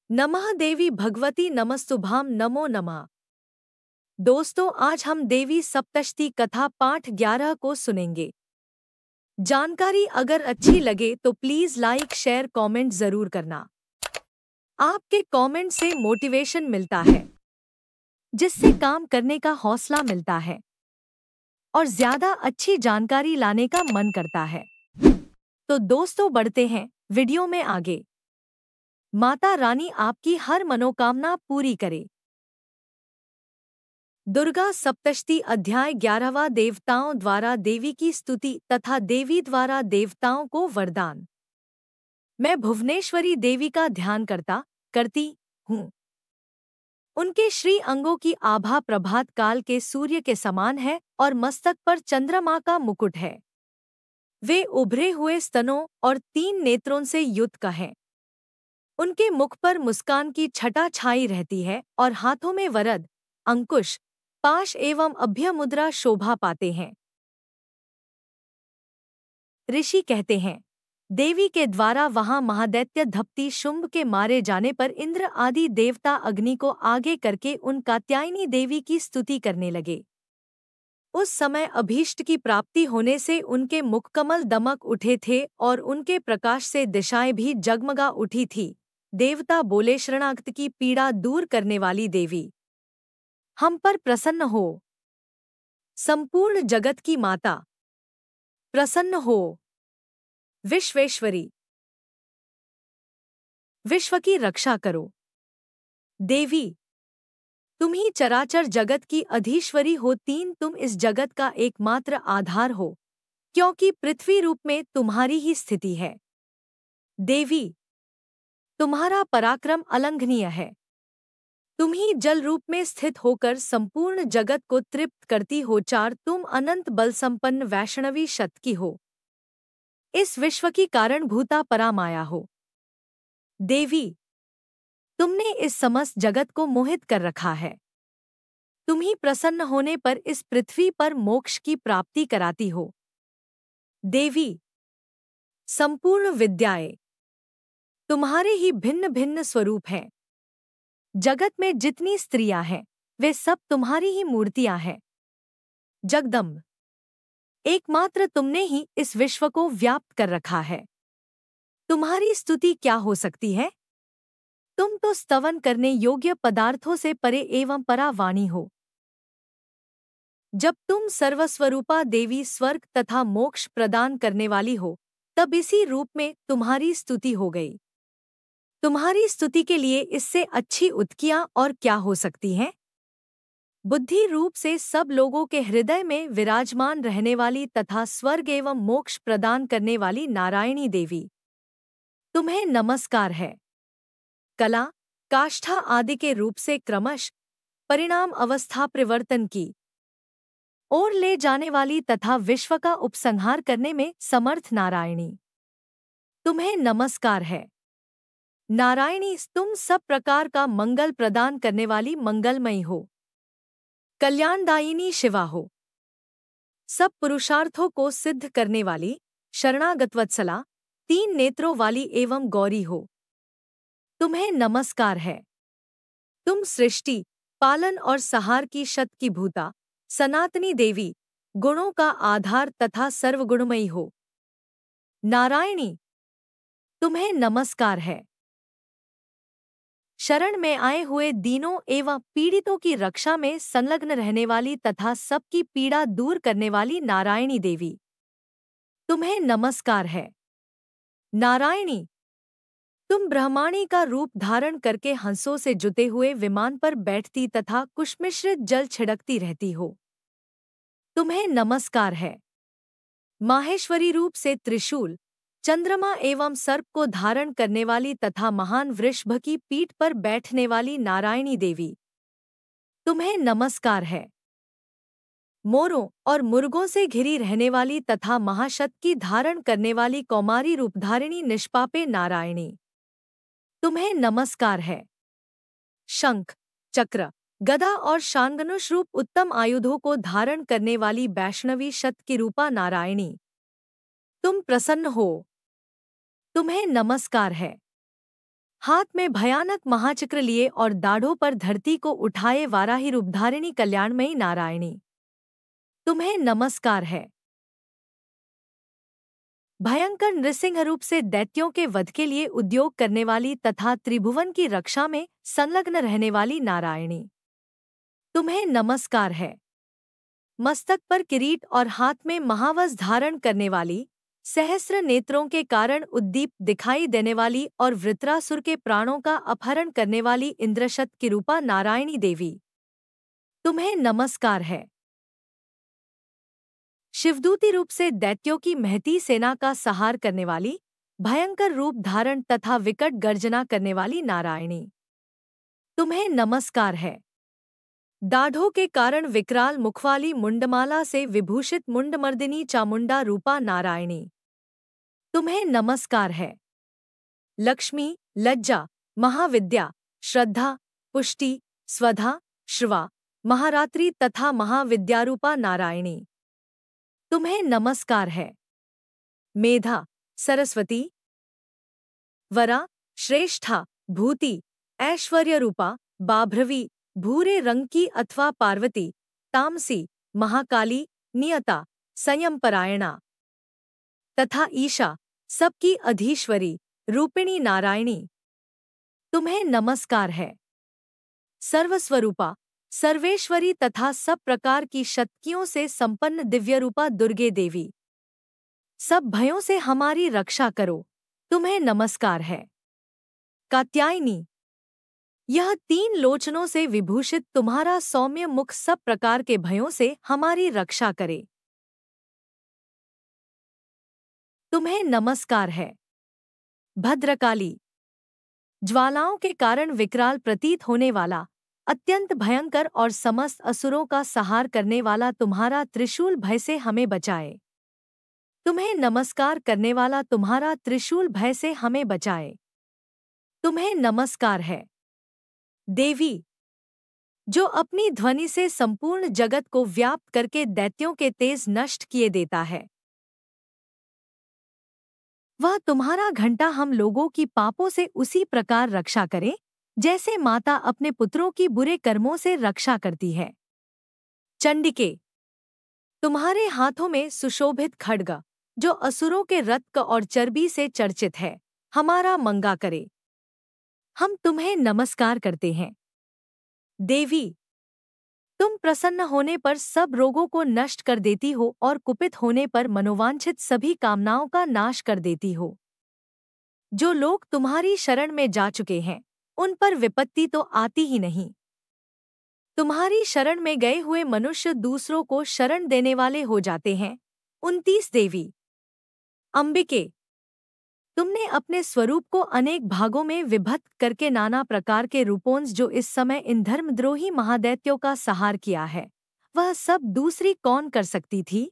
नमः देवी भगवती नमस्तुभ्याम नमो नमः। दोस्तों, आज हम देवी सप्तशती कथा पाठ 11 को सुनेंगे। जानकारी अगर अच्छी लगे तो प्लीज लाइक शेयर कमेंट जरूर करना। आपके कमेंट से मोटिवेशन मिलता है, जिससे काम करने का हौसला मिलता है और ज्यादा अच्छी जानकारी लाने का मन करता है। तो दोस्तों, बढ़ते हैं वीडियो में आगे। माता रानी आपकी हर मनोकामना पूरी करे। दुर्गा सप्तशती अध्याय 11वां देवताओं द्वारा देवी की स्तुति तथा देवी द्वारा देवताओं को वरदान। मैं भुवनेश्वरी देवी का ध्यान करती हूँ। उनके श्री अंगों की आभा प्रभात काल के सूर्य के समान है और मस्तक पर चंद्रमा का मुकुट है। वे उभरे हुए स्तनों और 3 नेत्रों से युक्त हैं। उनके मुख पर मुस्कान की छटा छाई रहती है और हाथों में वरद, अंकुश, पाश एवं अभय मुद्रा शोभा पाते हैं। ऋषि कहते हैं, देवी के द्वारा वहां महादैत्य धप्ती शुंभ के मारे जाने पर इंद्र आदि देवता अग्नि को आगे करके उन कात्यायनी देवी की स्तुति करने लगे। उस समय अभीष्ट की प्राप्ति होने से उनके मुखकमल दमक उठे थे और उनके प्रकाश से दिशाएं भी जगमगा उठी थी। देवता बोले, शरणागत की पीड़ा दूर करने वाली देवी, हम पर प्रसन्न हो। संपूर्ण जगत की माता, प्रसन्न हो। विश्वेश्वरी, विश्व की रक्षा करो। देवी, तुम ही चराचर जगत की अधीश्वरी हो। तुम इस जगत का एकमात्र आधार हो, क्योंकि पृथ्वी रूप में तुम्हारी ही स्थिति है। देवी, तुम्हारा पराक्रम अलंघनीय है। तुम ही जल रूप में स्थित होकर संपूर्ण जगत को तृप्त करती हो। तुम अनंत बल संपन्न वैष्णवी शत की हो। इस विश्व की कारणभूता परामाया हो। देवी, तुमने इस समस्त जगत को मोहित कर रखा है। तुम ही प्रसन्न होने पर इस पृथ्वी पर मोक्ष की प्राप्ति कराती हो। देवी, संपूर्ण विद्याएं तुम्हारे ही भिन्न भिन्न स्वरूप हैं। जगत में जितनी स्त्रियां हैं, वे सब तुम्हारी ही मूर्तियां हैं। जगदम्ब, एकमात्र तुमने ही इस विश्व को व्याप्त कर रखा है। तुम्हारी स्तुति क्या हो सकती है? तुम तो स्तवन करने योग्य पदार्थों से परे एवं परा वाणी हो। जब तुम सर्वस्वरूपा देवी स्वर्ग तथा मोक्ष प्रदान करने वाली हो, तब इसी रूप में तुम्हारी स्तुति हो गई। तुम्हारी स्तुति के लिए इससे अच्छी उत्कियां और क्या हो सकती हैं? बुद्धि रूप से सब लोगों के हृदय में विराजमान रहने वाली तथा स्वर्ग एवं मोक्ष प्रदान करने वाली नारायणी देवी, तुम्हें नमस्कार है। कला, काष्ठा आदि के रूप से क्रमश परिणाम अवस्था परिवर्तन की ओर ले जाने वाली तथा विश्व का उपसंहार करने में समर्थ नारायणी, तुम्हें नमस्कार है। नारायणी, तुम सब प्रकार का मंगल प्रदान करने वाली मंगलमयी हो। कल्याणदायिनी शिवा हो। सब पुरुषार्थों को सिद्ध करने वाली शरणागतवत्सला, 3 नेत्रों वाली एवं गौरी हो। तुम्हें नमस्कार है। तुम सृष्टि, पालन और सहार की शत की भूता, सनातनी देवी, गुणों का आधार तथा सर्वगुणमयी हो। नारायणी, तुम्हें नमस्कार है। शरण में आए हुए दीनों एवं पीड़ितों की रक्षा में संलग्न रहने वाली तथा सबकी पीड़ा दूर करने वाली नारायणी देवी, तुम्हें नमस्कार है। नारायणी, तुम ब्रह्माणी का रूप धारण करके हंसों से जुते हुए विमान पर बैठती तथा कुशमिश्रित जल छिड़कती रहती हो। तुम्हें नमस्कार है। माहेश्वरी रूप से त्रिशूल, चंद्रमा एवं सर्प को धारण करने वाली तथा महान वृषभ की पीठ पर बैठने वाली नारायणी देवी, तुम्हें नमस्कार है। मोरों और मुर्गों से घिरी रहने वाली तथा महाशत की धारण करने वाली कौमारी रूपधारिणी निष्पापे नारायणी, तुम्हें नमस्कार है। शंख, चक्र, गदा और शांगनुष रूप उत्तम आयुधों को धारण करने वाली वैष्णवी शत की रूपा नारायणी, तुम प्रसन्न हो। तुम्हें नमस्कार है। हाथ में भयानक महाचक्र लिए और दाढ़ों पर धरती को उठाए वाराही रूपधारिणी कल्याणमयी नारायणी, तुम्हें नमस्कार है। भयंकर नृसिंह रूप से दैत्यों के वध के लिए उद्योग करने वाली तथा त्रिभुवन की रक्षा में संलग्न रहने वाली नारायणी, तुम्हें नमस्कार है। मस्तक पर किरीट और हाथ में महावज धारण करने वाली, सहस्र नेत्रों के कारण उद्दीप दिखाई देने वाली और वृत्रासुर के प्राणों का अपहरण करने वाली इंद्रशत की रूपा नारायणी देवी, तुम्हें नमस्कार है। शिवदूती रूप से दैत्यों की महती सेना का संहार करने वाली, भयंकर रूप धारण तथा विकट गर्जना करने वाली नारायणी, तुम्हें नमस्कार है। दाढ़ों के कारण विकराल मुखवाली मुंडमाला से विभूषित मुंडमर्दिनी चामुंडा रूपा नारायणी, तुम्हें नमस्कार है। लक्ष्मी, लज्जा, महाविद्या, श्रद्धा, पुष्टि, स्वधा, श्रवा, महारात्रि तथा महाविद्यारूपा नारायणी, तुम्हें नमस्कार है। मेधा, सरस्वती, वरा, श्रेष्ठा, भूति, ऐश्वर्य रूपा, बाभ्रवी, भूरे रंग की अथवा पार्वती, तामसी, महाकाली, नियता, संयमपरायणा तथा ईशा, सबकी अधीश्वरी, रूपिणी नारायणी, तुम्हें नमस्कार है। सर्वस्वरूपा, सर्वेश्वरी तथा सब प्रकार की शक्तियों से संपन्न दिव्यरूपा दुर्गे देवी, सब भयों से हमारी रक्षा करो, तुम्हें नमस्कार है। कात्यायनी, यह 3 लोचनों से विभूषित तुम्हारा सौम्य मुख सब प्रकार के भयों से हमारी रक्षा करे, तुम्हें नमस्कार है। भद्रकाली, ज्वालाओं के कारण विकराल प्रतीत होने वाला, अत्यंत भयंकर और समस्त असुरों का संहार करने वाला तुम्हारा त्रिशूल भय से हमें बचाए, तुम्हें नमस्कार करने वाला तुम्हारा त्रिशूल भय से हमें बचाए, तुम्हें नमस्कार है। देवी, जो अपनी ध्वनि से संपूर्ण जगत को व्याप्त करके दैत्यों के तेज नष्ट किए देता है, वह तुम्हारा घंटा हम लोगों की पापों से उसी प्रकार रक्षा करे जैसे माता अपने पुत्रों की बुरे कर्मों से रक्षा करती है। चंडिके, तुम्हारे हाथों में सुशोभित खड्ग, जो असुरों के रक्त और चर्बी से चर्चित है, हमारा मंगा करे, हम तुम्हें नमस्कार करते हैं। देवी, तुम प्रसन्न होने पर सब रोगों को नष्ट कर देती हो और कुपित होने पर मनोवांछित सभी कामनाओं का नाश कर देती हो। जो लोग तुम्हारी शरण में जा चुके हैं, उन पर विपत्ति तो आती ही नहीं। तुम्हारी शरण में गए हुए मनुष्य दूसरों को शरण देने वाले हो जाते हैं। 29 देवी। अंबिके, तुमने अपने स्वरूप को अनेक भागों में विभक्त करके नाना प्रकार के रूपोंस जो इस समय इन धर्मद्रोही महादैत्यों का संहार किया है, वह सब दूसरी कौन कर सकती थी?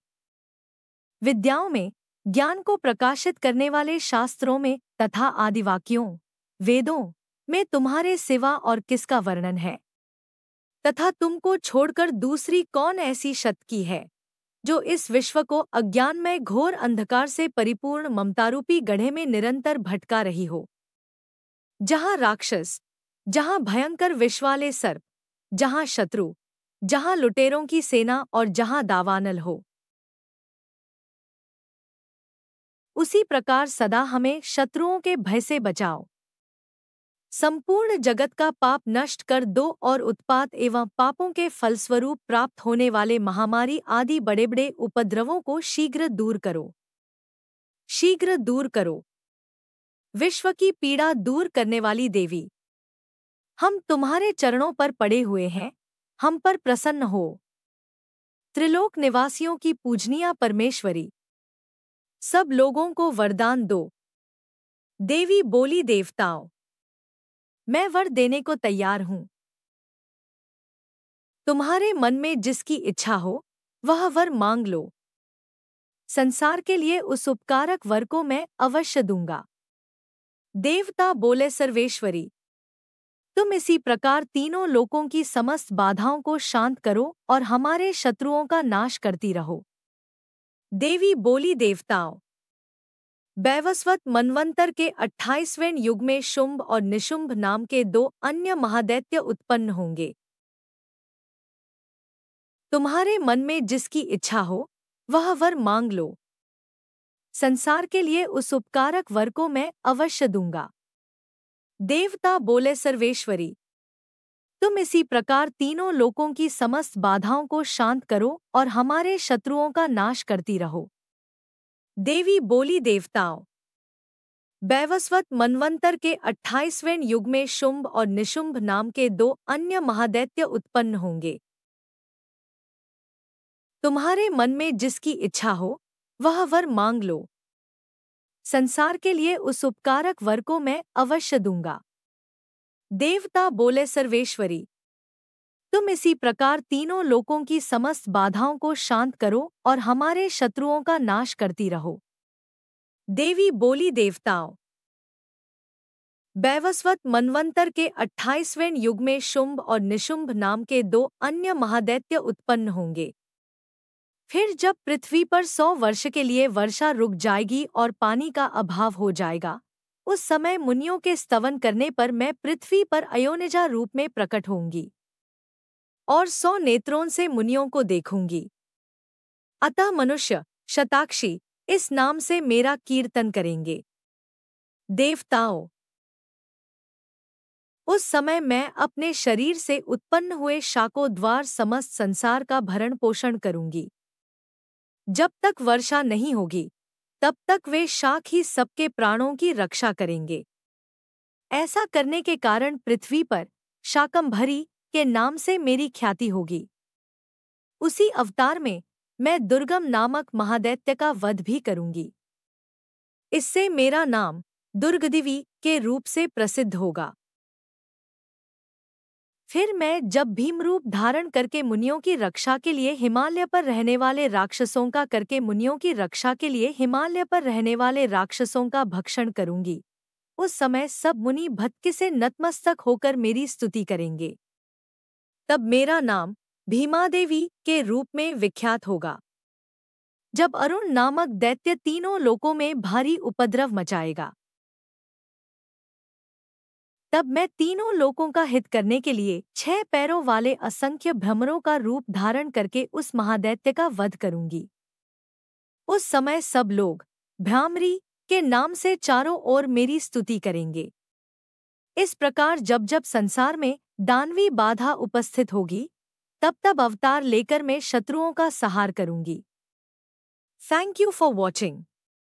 विद्याओं में, ज्ञान को प्रकाशित करने वाले शास्त्रों में तथा आदिवाक्यों, वेदों में तुम्हारे सिवा और किसका वर्णन है? तथा तुमको छोड़कर दूसरी कौन ऐसी शक्ति है जो इस विश्व को अज्ञानमय घोर अंधकार से परिपूर्ण ममतारूपी गड्ढे में निरंतर भटका रही हो, जहाँ राक्षस, जहाँ भयंकर विषवाले सर्प, जहाँ शत्रु, जहाँ लुटेरों की सेना और जहाँ दावानल हो, उसी प्रकार सदा हमें शत्रुओं के भय से बचाओ। संपूर्ण जगत का पाप नष्ट कर दो और उत्पात एवं पापों के फलस्वरूप प्राप्त होने वाले महामारी आदि बड़े बड़े उपद्रवों को शीघ्र दूर करो, शीघ्र दूर करो। विश्व की पीड़ा दूर करने वाली देवी, हम तुम्हारे चरणों पर पड़े हुए हैं, हम पर प्रसन्न हो। त्रिलोक निवासियों की पूजनीय परमेश्वरी, सब लोगों को वरदान दो। देवी बोली, देवताओं, मैं वर देने को तैयार हूं। तुम्हारे मन में जिसकी इच्छा हो वह वर मांग लो। संसार के लिए उस उपकारक वर को मैं अवश्य दूंगा। देवता बोले, सर्वेश्वरी, तुम इसी प्रकार तीनों लोकों की समस्त बाधाओं को शांत करो और हमारे शत्रुओं का नाश करती रहो। देवी बोली, देवताओं, वैवस्वत मनवंतर के 28वें युग में शुंभ और निशुंभ नाम के 2 अन्य महादैत्य उत्पन्न होंगे। तुम्हारे मन में जिसकी इच्छा हो वह वर मांग लो। संसार के लिए उस उपकारक वर को मैं अवश्य दूंगा। देवता बोले, सर्वेश्वरी, तुम इसी प्रकार तीनों लोकों की समस्त बाधाओं को शांत करो और हमारे शत्रुओं का नाश करती रहो। देवी बोली, देवताओं, वैवस्वत मनवंतर के 28वें युग में शुंभ और निशुंभ नाम के 2 अन्य महादैत्य उत्पन्न होंगे। तुम्हारे मन में जिसकी इच्छा हो वह वर मांग लो। संसार के लिए उस उपकारक वर को मैं अवश्य दूंगा। देवता बोले, सर्वेश्वरी, तुम इसी प्रकार तीनों लोकों की समस्त बाधाओं को शांत करो और हमारे शत्रुओं का नाश करती रहो। देवी बोली, देवताओं, वैवस्वत मनवंतर के 28वें युग में शुंभ और निशुंभ नाम के 2 अन्य महादैत्य उत्पन्न होंगे। फिर जब पृथ्वी पर 100 वर्ष के लिए वर्षा रुक जाएगी और पानी का अभाव हो जाएगा, उस समय मुनियों के स्तवन करने पर मैं पृथ्वी पर अयोनिजा रूप में प्रकट होंगी और 100 नेत्रों से मुनियों को देखूंगी। अतः मनुष्य शताक्षी इस नाम से मेरा कीर्तन करेंगे। देवताओं, उस समय मैं अपने शरीर से उत्पन्न हुए शाकों द्वार समस्त संसार का भरण पोषण करूंगी। जब तक वर्षा नहीं होगी तब तक वे शाक ही सबके प्राणों की रक्षा करेंगे। ऐसा करने के कारण पृथ्वी पर शाकंभरी के नाम से मेरी ख्याति होगी। उसी अवतार में मैं दुर्गम नामक महादैत्य का वध भी करूंगी। इससे मेरा नाम दुर्गदिवी के रूप से प्रसिद्ध होगा। फिर मैं जब भीमरूप धारण करके मुनियों की रक्षा के लिए हिमालय पर रहने वाले राक्षसों का करके मुनियों की रक्षा के लिए हिमालय पर रहने वाले राक्षसों का भक्षण करूंगी, उस समय सब मुनि भक्ति से नतमस्तक होकर मेरी स्तुति करेंगे। तब मेरा नाम भीमादेवी के रूप में विख्यात होगा। जब अरुण नामक दैत्य तीनों लोकों में भारी उपद्रव मचाएगा, तब मैं तीनों लोकों का हित करने के लिए 6 पैरों वाले असंख्य भ्रमरों का रूप धारण करके उस महादैत्य का वध करूंगी। उस समय सब लोग भ्रामरी के नाम से चारों ओर मेरी स्तुति करेंगे। इस प्रकार जब जब संसार में दानवी बाधा उपस्थित होगी, तब तब अवतार लेकर मैं शत्रुओं का संहार करूंगी। Thank you for watching.